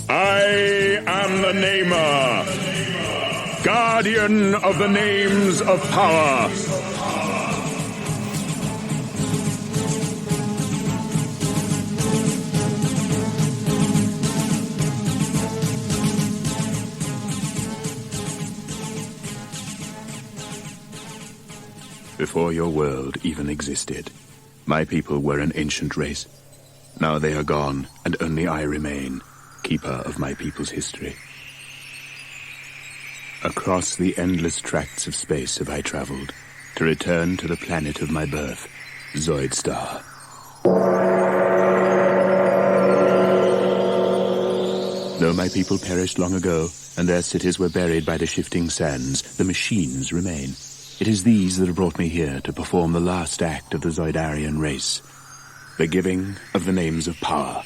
I am the Namer, guardian of the names of power. Before your world even existed, my people were an ancient race. Now they are gone, and only I remain, keeper of my people's history. Across the endless tracts of space have I traveled, to return to the planet of my birth, Zoidstar. Though my people perished long ago, and their cities were buried by the shifting sands, the machines remain. It is these that have brought me here to perform the last act of the Zoidarian race, the giving of the names of power.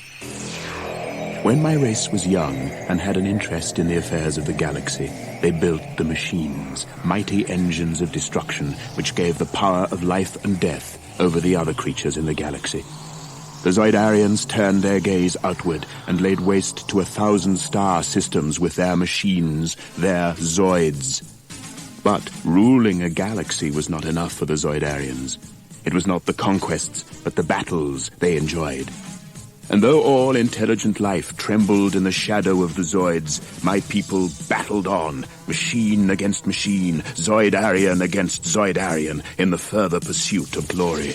When my race was young and had an interest in the affairs of the galaxy, they built the machines, mighty engines of destruction which gave the power of life and death over the other creatures in the galaxy. The Zoidarians turned their gaze outward and laid waste to 1,000 star systems with their machines, their Zoids. But ruling a galaxy was not enough for the Zoidarians. It was not the conquests, but the battles they enjoyed. And though all intelligent life trembled in the shadow of the Zoids, my people battled on, machine against machine, Zoidarian against Zoidarian, in the further pursuit of glory.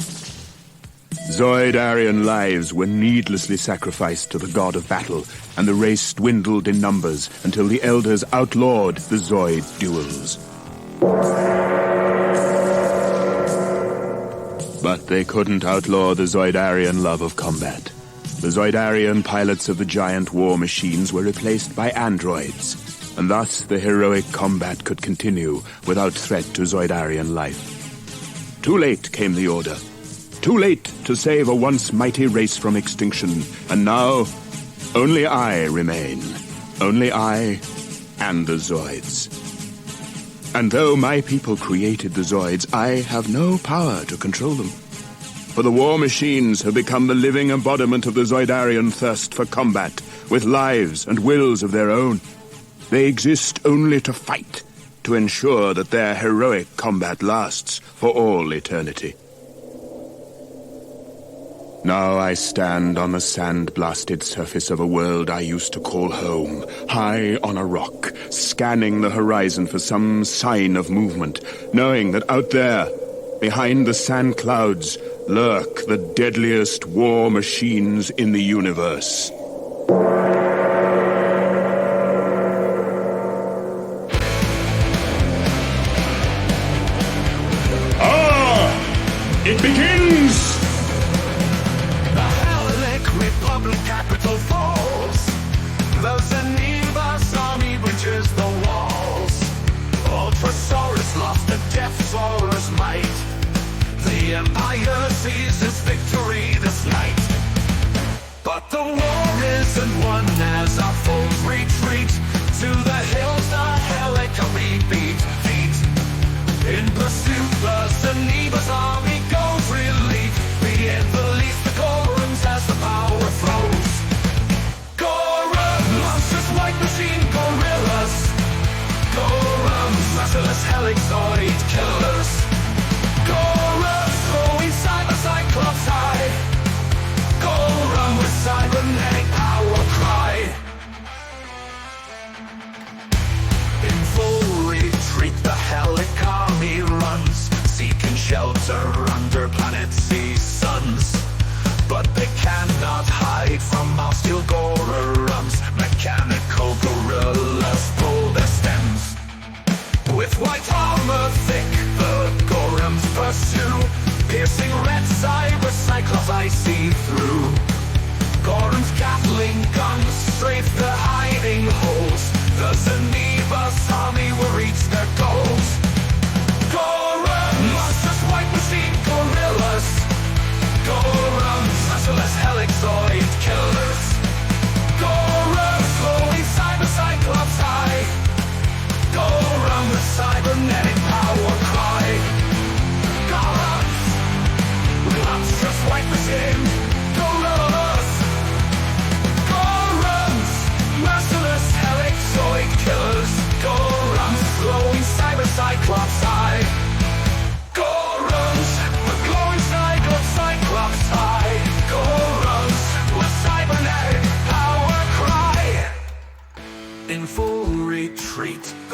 Zoidarian lives were needlessly sacrificed to the god of battle, and the race dwindled in numbers until the elders outlawed the Zoid duels. But they couldn't outlaw the Zoidarian love of combat. The Zoidarian pilots of the giant war machines were replaced by androids, and thus the heroic combat could continue without threat to Zoidarian life. Too late came the order. Too late to save a once mighty race from extinction, and now only I remain. Only I and the Zoids. And though my people created the Zoids, I have no power to control them. For the war machines have become the living embodiment of the Zoidarian thirst for combat, with lives and wills of their own. They exist only to fight, to ensure that their heroic combat lasts for all eternity. Now I stand on the sand-blasted surface of a world I used to call home, high on a rock, scanning the horizon for some sign of movement, knowing that out there, behind the sand clouds, lurk the deadliest war machines in the universe. It begins! Capital falls. The Zenivas army breaches the walls. Ultrasaurus lost to Deathsaurus might. The Empire seizes victory this night. But the war isn't won as our foes retreat. To the hills the helicopter beat. In pursuit the Zenivas army goes relief. Beyond belief the Gorems as the power flows. Gorem, monsters, white machine gorillas. Gorems, merciless helixoid killers. Gorems, throwing cyber cyclops high. Gorem with cybernetic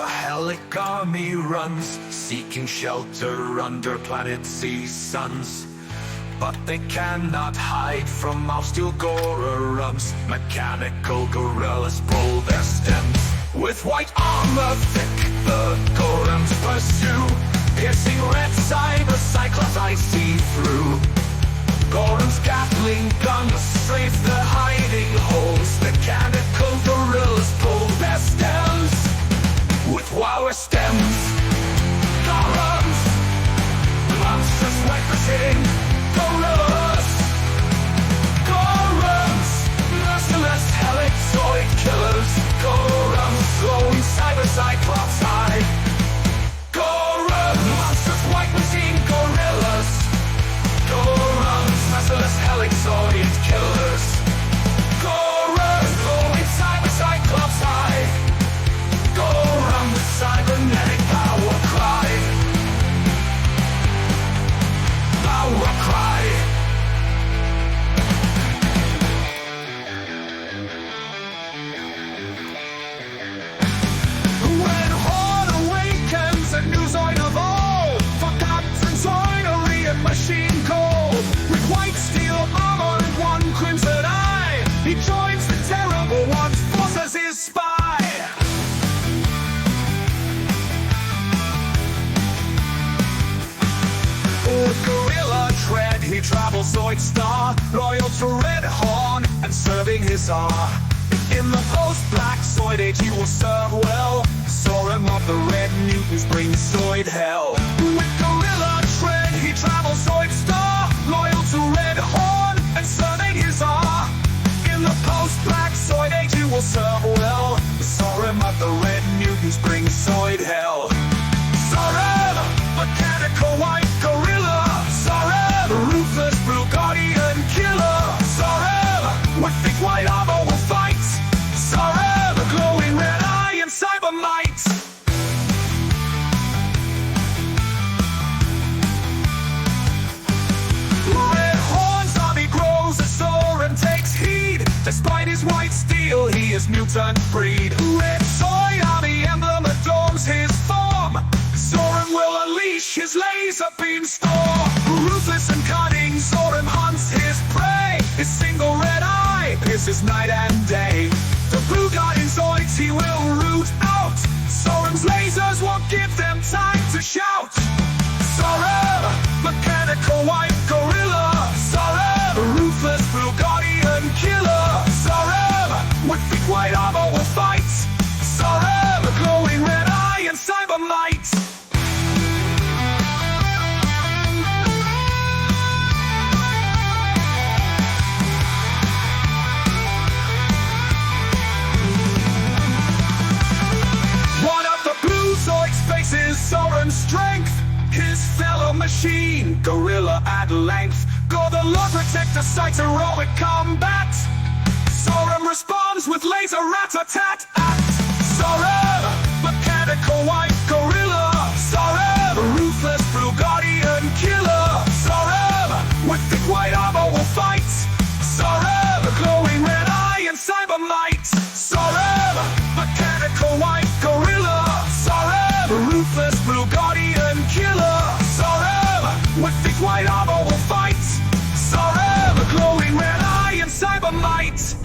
The Helic army runs, seeking shelter under planet C's suns. But they cannot hide from our steel Gorem's mechanical gorillas pull their stems. With white armor thick, the Gorems pursue, piercing red cyber cyclops I see through. Gorem's Gatling guns strafe the hiding holes. Mechanical gorillas pull their stems. With wire stems, Gorems, monstrous witnessing gorillas. Gorems, merciless Helic Zoid killers. Gorems, glowing cyber cyclops eye. Gorems, monstrous white machine gorillas. Gorems, merciless Helic Zoid killers. Gorems, glowing cyber cyclops eye. Gorem, cybernetic power cry. Power cry. When Horde awakens, a new Zoid evolve, forgotten Zoidery and machine cold. With white steel armor and one crimson eye, he joins the terrible ones, forces his spy. With gorilla tread, he travels Zoidstar, loyal to Red Horn and serving his R. In the post-Black Zoid age, he will serve well. Zorem of the Red Mutants brings Zoid hell. With gorilla tread, he travels Zoidstar, loyal to Red Horn and serving his R. In the post-Black Zoid age, he will serve well. Zorem of the Red Mutants brings Zoid hell. Zorem, mechanical white gorilla. Zorem, ruthless blue guardian killer. Zorem, with thick white armor will fight. Zorem, glowing red eye and cyber might. Red Horn's army grows as Zorem takes heed. Despite his white steel, he is mutant breed. Red Zoid army emblem adorns his form. Zorem will unleash his laser beam storm. Ruthless and cunning, Zorem hunts his prey. His single red eye pierces night and day. The blue guardian Zoids he will root out. Zorem's lasers won't give them time to shout. Zorem, mechanical white gorilla. Zorem, ruthless blue guardian killer. Zorem, with thick white armor will fight. Zorem, glowing red eye and cyber might. Faces Zorem's strength, his fellow machine gorilla at length. Go the Lord Protector sights heroic combat. Zorem responds with laser rat-a-tat act. Zorem, mechanical white gorilla. Zorem, ruthless blue guardian killer. Zorem, with thick white armor will fight. Zorem, glowing red eye and cyber might. Zorem, mechanical white gorilla. Zorem, ruthless blue guardian killer. Zorem, with thick white armor will fight. Zorem, glowing red eye and cyber might.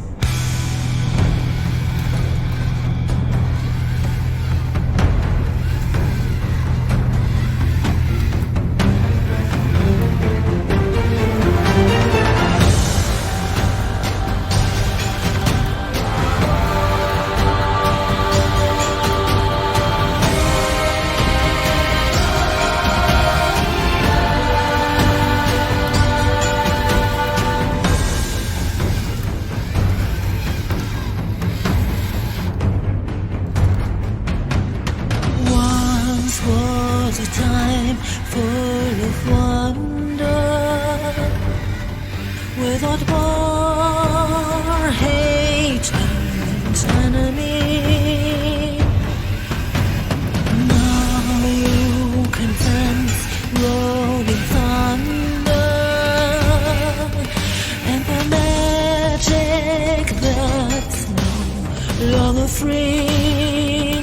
Full of wonder, without war, hate and enemy. Now you can sense rolling thunder and the magic that's no longer free.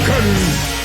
broken.